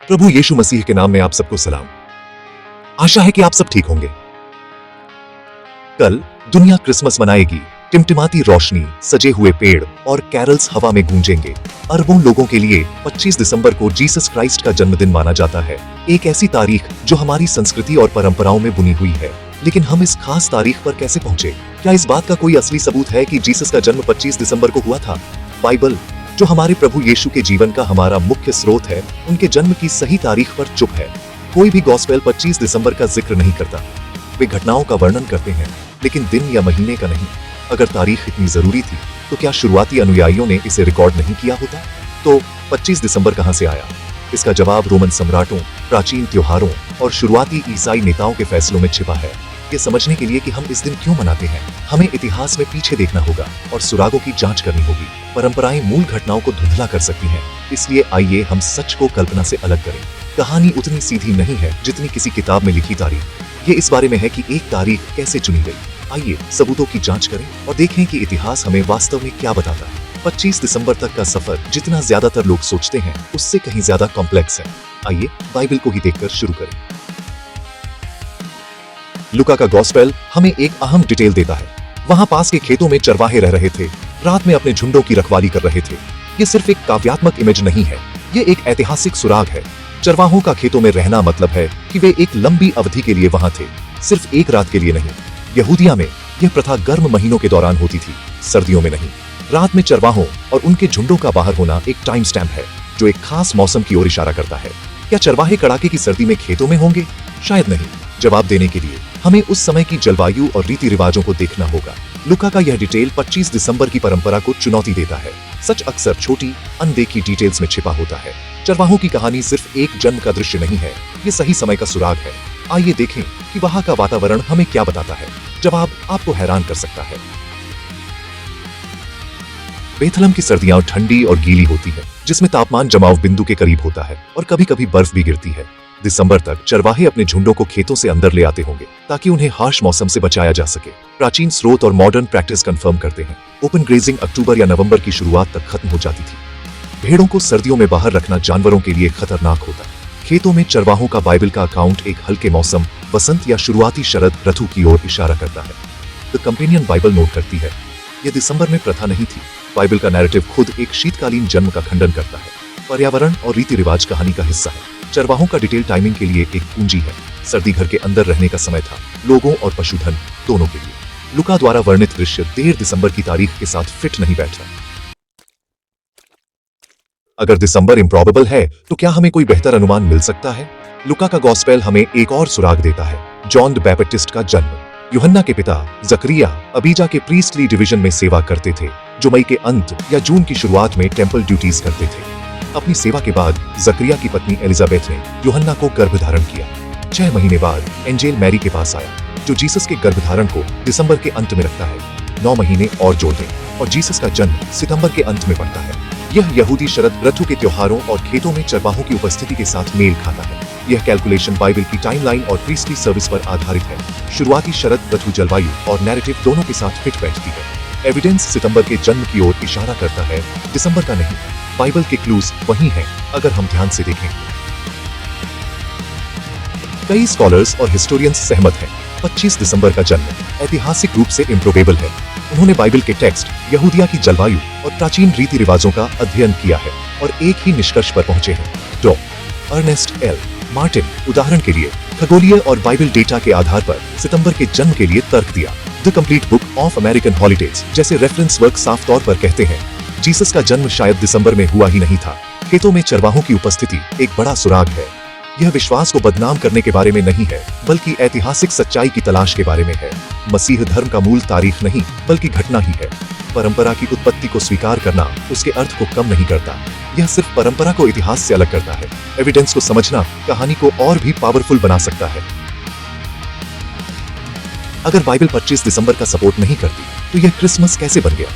प्रभु यीशु मसीह के नाम में आप सबको सलाम। आशा है कि आप सब ठीक होंगे। कल दुनिया क्रिसमस मनाएगी। टिमटिमाती रोशनी, सजे हुए पेड़ और कैरल्स हवा में गूंजेंगे। अरबों लोगों के लिए 25 दिसंबर को जीसस क्राइस्ट का जन्मदिन माना जाता है। एक ऐसी तारीख जो हमारी संस्कृति और परंपराओं में बुनी हुई है। लेकिन हम इस खास तारीख पर कैसे पहुंचे? क्या इस बात का कोई असली सबूत है कि जीसस का जन्म 25 दिसंबर को हुआ था? बाइबल, जो हमारे प्रभु यीशु के जीवन का हमारा मुख्य स्रोत है, उनके जन्म की सही तारीख पर चुप है। कोई भी गॉस्पेल 25 दिसंबर का जिक्र नहीं करता। वे घटनाओं का वर्णन करते हैं, लेकिन दिन या महीने का नहीं। अगर तारीख इतनी जरूरी थी, तो क्या शुरुआती अनुयायियों ने इसे रिकॉर्ड नहीं किया होता? तो 25 दिसंबर कहां से आया? इसका जवाब रोमन सम्राटों, प्राचीन त्योहारों और शुरुआती ईसाई नेताओं के फैसलों में छिपा है। ये समझने के लिए कि हम इस दिन क्यों मनाते हैं, हमें इतिहास में पीछे देखना होगा और सुरागों की जांच करनी होगी। परंपराएं मूल घटनाओं को धुंधला कर सकती हैं, इसलिए आइए हम सच को कल्पना से अलग करें। कहानी उतनी सीधी नहीं है जितनी किसी किताब में लिखी तारीख। ये इस बारे में है कि एक तारीख कैसे चुनी गई। आइए सबूतों की जांच करें और देखें कि इतिहास हमें वास्तव में क्या बताता है। 25 दिसंबर तक का सफर जितना ज्यादातर लोग सोचते हैं, उससे कहीं ज्यादा कॉम्प्लेक्स है। आइए बाइबल को ही देखकर शुरू करें। लुका का गॉस्पेल हमें एक अहम डिटेल देता है। वहां पास के खेतों में चरवाहे रह रहे थे, रात में अपने झुंडों की रखवाली कर रहे थे। ये सिर्फ एक काव्यात्मक इमेज नहीं है, ये एक ऐतिहासिक सुराग है। चरवाहों का खेतों में रहना मतलब है कि वे एक लंबी अवधि के लिए वहां थे, सिर्फ एक रात के लिए नहीं। यहूदिया में यह प्रथा गर्म महीनों के दौरान होती थी, सर्दियों में नहीं। रात में चरवाहों और उनके झुंडों का बाहर होना एक टाइम स्टैम्प है, जो एक खास मौसम की ओर इशारा करता है। क्या चरवाहे कड़ाके की सर्दी में खेतों में होंगे? शायद नहीं। जवाब देने के लिए हमें उस समय की जलवायु और रीति रिवाजों को देखना होगा। लुका का यह डिटेल 25 दिसंबर की परंपरा को चुनौती देता है। सच अक्सर छोटी, अनदेखी डिटेल्स में छिपा होता है। चरवाहों की कहानी सिर्फ एक जन्म का दृश्य नहीं है, ये सही समय का सुराग है। आइए देखें कि वहां का वातावरण हमें क्या बताता है। जवाब आपको हैरान कर सकता है। बेथलम की सर्दियां ठंडी और गीली होती है, जिसमें तापमान जमाव बिंदु के करीब होता है और कभी-कभी बर्फ भी गिरती है। दिसंबर तक चरवाहे अपने झुंडों को खेतों से अंदर ले आते होंगे, ताकि उन्हें हार्श मौसम से बचाया जा सके। प्राचीन स्रोत और मॉडर्न प्रैक्टिस कंफर्म करते हैं, ओपन ग्रेजिंग अक्टूबर या नवंबर की शुरुआत तक खत्म हो जाती थी। भेड़ों को सर्दियों में बाहर रखना जानवरों के लिए खतरनाक होता है। खेतों में चरवाहों का बाइबल का अकाउंट एक हल्के मौसम, वसंत या शुरुआती शरद ऋतु की ओर इशारा करता है। द कंपेनियन बाइबल नोट करती है, यह दिसंबर में प्रथा नहीं थी। बाइबल का नैरेटिव खुद एक शीतकालीन जन्म का खंडन करता है। पर्यावरण और रीति रिवाज कहानी का हिस्सा है। चरवाहों का डिटेल टाइमिंग के लिए एक पूंजी है। सर्दी घर के अंदर रहने का समय था, लोगों और पशुधन दोनों के लिए। लुका द्वारा वर्णित दृश्य 13 दिसंबर की तारीख के साथ फिट नहीं बैठता। अगर दिसंबर इम्प्रॉबेबल है, तो क्या हमें कोई बेहतर अनुमान मिल सकता है? लुका का गॉस्पेल हमें एक और सुराग देता है। जॉन द बैप्टिस्ट का जन्म। यूहन्ना के पिता जकरिया अबीजा के प्रीस्टली डिवीजन में सेवा करते थे, जो मई के अंत या जून की शुरुआत में टेंपल ड्यूटीज करते थे। अपनी सेवा के बाद जकरिया की पत्नी एलिजाबेथ ने यूहन्ना को गर्भधारण किया। 6 महीने बाद एंजेल मैरी के पास आया, जो जीसस के गर्भधारण को दिसंबर के अंत में रखता है। 9 महीने और जोड़ दें और जीसस का जन्म सितंबर के अंत में पड़ता है। यह यहूदी शरद ऋतु के त्योहारों और खेतों में चरवाहों की उपस्थिति के साथ मेल खाता है। यह कैलकुलेशन बाइबल की टाइमलाइन और प्रीस्टली सर्विस पर आधारित है। शुरुआती शरद ऋतु जलवायु और नैरेटिव दोनों के साथ फिट बैठती है। एविडेंस सितंबर के जन्म की ओर इशारा करता है, दिसंबर का नहीं। बाइबल के क्लूज वही हैं, अगर हम ध्यान से देखें। कई स्कॉलर्स और हिस्टोरियंस सहमत हैं, 25 दिसंबर का जन्म ऐतिहासिक रूप से इम्प्रोबेबल है। उन्होंने बाइबल के टेक्स्ट, यहूदिया की जलवायु और प्राचीन रीति रिवाजों का अध्ययन किया है और एक ही निष्कर्ष पर पहुंचे हैं। डॉ. Ernest L. मार्टिन उदाहरण के लिए खगोलीय और बाइबल डेटा के आधार पर सितंबर के जन्म के लिए तर्क दिया। The complete book of American holidays जैसे रेफरेंस वर्क साफ तौर पर कहते हैं, जीसस का जन्म शायद दिसंबर में हुआ ही नहीं था। खेतों में चरवाहों की उपस्थिति एक बड़ा सुराग है। यह विश्वास को बदनाम करने के बारे में नहीं है, बल्कि ऐतिहासिक सच्चाई की तलाश के बारे में है। मसीह धर्म का मूल तारीख नहीं, बल्कि घटना ही है। परंपरा की उत्पत्ति को स्वीकार करना उसके अर्थ को कम नहीं करता, यह सिर्फ परंपरा को इतिहास से अलग करता है। एविडेंस को समझना कहानी को और भी पावरफुल बना सकता है। अगर बाइबल 25 दिसंबर का सपोर्ट नहीं करती, तो यह क्रिसमस कैसे बन गया?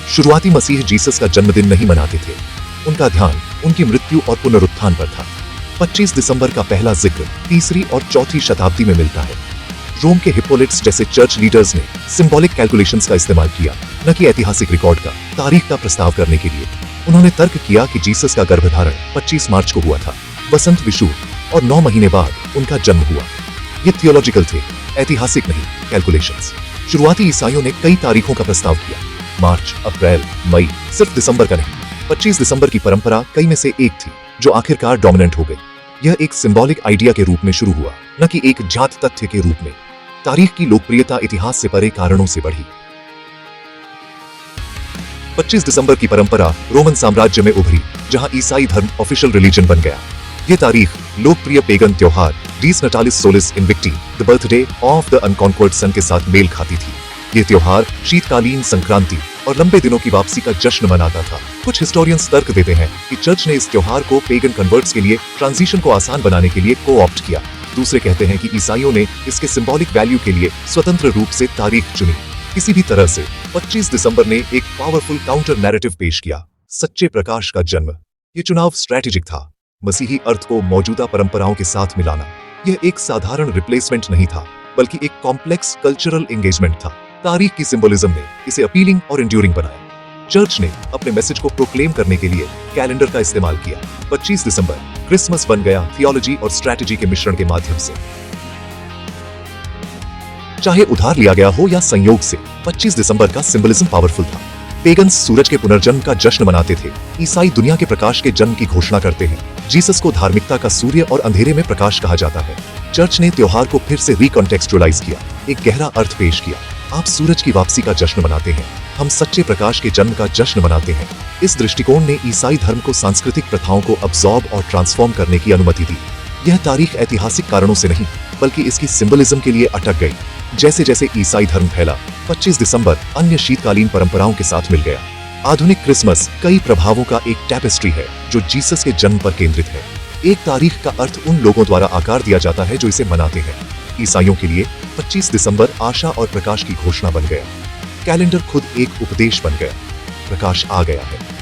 शुरुआती मसीह जीसस का जन्मदिन नहीं मनाते थे। उनका ध्यान उनकी मृत्यु और पुनरुत्थान पर था। 25 दिसंबर का पहला जिक्र 3री और 4th शताब्दी में मिलता है। रोम के हिप्पोलिट्स जैसे चर्च लीडर्स ने सिंबॉलिक कैलकुलेशंस का इस्तेमाल किया, न कि ऐतिहासिक रिकॉर्ड का, तारीख का प्रस्ताव करने के लिए। उन्होंने तर्क किया कि जीसस का गर्भधारण 25 मार्च को हुआ था। वसंत विषु और 9 महीने बाद उनका जन्म हुआ। ये थियोलॉजिकल थे, ऐतिहासिक नहीं, कैलकुलेशंस। शुरुआती ईसाइयों ने कई तारीखों का प्रस्ताव किया, मार्च, अप्रैल, मई, सिर्फ दिसंबर का नहीं। 25 दिसंबर की परंपरा कई में से एक थी जो आखिरकार डोमिनेंट हो गई। यह एक सिंबॉलिक आइडिया के रूप में शुरू हुआ, न कि एक जात तथ्य के रूप में। तारीख की लोकप्रियता इतिहास से परे कारणों से बढ़ी। 25 दिसंबर की परंपरा रोमन साम्राज्य में उभरी, जहां ईसाई धर्म ऑफिशियल रिलीजन बन गया। यह तारीख लोकप्रिय पेगन त्योहार Dies Natalis Solis Invicti, the birthday of the unconquered sun के साथ मेल खाती थी। यह त्योहार शीतकालीन संक्रांति और लंबे दिनों की वापसी का जश्न मनाता था। कुछ हिस्टोरियंस तर्क देते हैं कि चर्च ने इस त्योहार को पेगन कन्वर्ट्स के लिए ट्रांजिशन को आसान बनाने के लिए को-ऑप्ट किया। दूसरे कहते हैं कि ईसाइयों ने इसके सिंबॉलिक वैल्यू के लिए स्वतंत्र रूप से तारीख चुनी। किसी भी तरह से 25 दिसंबर ने एक पावरफुल काउंटर नैरेटिव पेश किया, सच्चे प्रकाश का जन्म। ये चुनाव स्ट्रैटेजिक था, मसीही अर्थ को मौजूदा परंपराओं के साथ मिलाना। यह एक साधारण रिप्लेसमेंट नहीं था, बल्कि एक कॉम्प्लेक्स कल्चरल एंगेजमेंट था। तारीख की सिंबलिज्म ने इसे अपीलिंग और एंड्यूरिंग बनाया। चर्च ने अपने मैसेज को प्रोक्लेम करने के लिए कैलेंडर का इस्तेमाल किया। 25 दिसंबर क्रिसमस बन गया थियोलॉजी और स्ट्रैटेजी के मिश्रण के माध्यम से। चाहे उधार लिया गया हो या संयोग से, 25 दिसंबर का सिंबलिज्म पावरफुल था। पेगन्स सूरज के पुनर्जन्म का जश्न मनाते थे, ईसाई दुनिया के प्रकाश के जन्म की घोषणा करते हैं। जीसस को धार्मिकता का सूर्य और अंधेरे में प्रकाश कहा जाता है। चर्च ने त्योहार को फिर से रिकॉन्टेक्सचुअलाइज किया, एक गहरा अर्थ पेश किया। आप सूरज की वापसी का जश्न मनाते हैं, हम सच्चे प्रकाश के जन्म का जश्न मनाते हैं। इस दृष्टिकोण ने ईसाई धर्म को सांस्कृतिक प्रथाओं को अब्सॉर्ब और ट्रांसफॉर्म करने की अनुमति दी। यह तारीख ऐतिहासिक कारणों से नहीं, बल्कि इसकी सिंबलिज्म के लिए अटक गई। जैसे जैसे ईसाई धर्म फैला, 25 दिसंबर अन्य शीतकालीन परंपराओं के साथ मिल गया। आधुनिक क्रिसमस कई प्रभावों का एक टैपेस्ट्री है जो जीसस के जन्म पर केंद्रित है। एक तारीख का अर्थ उन लोगों द्वारा आकार दिया जाता है जो इसे मनाते हैं। ईसाइयों के लिए 25 दिसंबर आशा और प्रकाश की घोषणा बन गया। कैलेंडर खुद एक उपदेश बन गया, प्रकाश आ गया है।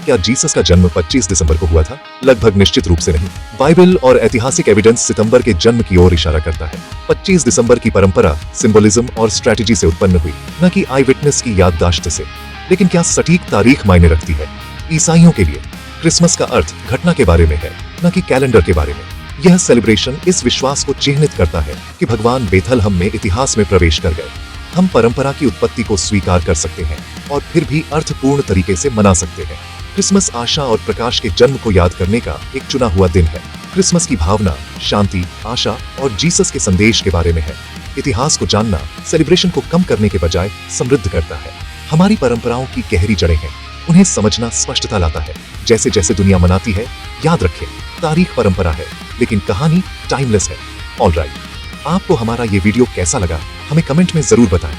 क्या जीसस का जन्म 25 दिसंबर को हुआ था? लगभग निश्चित रूप से नहीं। बाइबल और ऐतिहासिक एविडेंस सितंबर के जन्म की ओर इशारा करता है। 25 दिसंबर की परंपरा सिंबलिज्म और स्ट्रैटेजी से उत्पन्न हुई, न कि आई विटनेस की याददाश्त से। लेकिन क्या सटीक तारीख मायने रखती है? ईसाइयों के लिए क्रिसमस का अर्थ घटना के बारे में है, न कि कैलेंडर के बारे में। यह सेलिब्रेशन इस विश्वास को चिह्नित करता है कि भगवान बेथलहम में इतिहास में प्रवेश कर गए। हम परंपरा की उत्पत्ति को स्वीकार कर सकते हैं और फिर भी अर्थपूर्ण तरीके से मना सकते हैं। क्रिसमस आशा और प्रकाश के जन्म को याद करने का एक चुना हुआ दिन है। क्रिसमस की भावना शांति, आशा और जीसस के संदेश के बारे में है। इतिहास को जानना सेलिब्रेशन को कम करने के बजाय समृद्ध करता है। हमारी परंपराओं की गहरी जड़ें हैं, उन्हें समझना स्पष्टता लाता है। जैसे जैसे दुनिया मनाती है, याद रखें, तारीख परंपरा है, लेकिन कहानी टाइमलेस है। ऑलराइट, आपको हमारा ये वीडियो कैसा लगा हमें कमेंट में जरूर बताएं।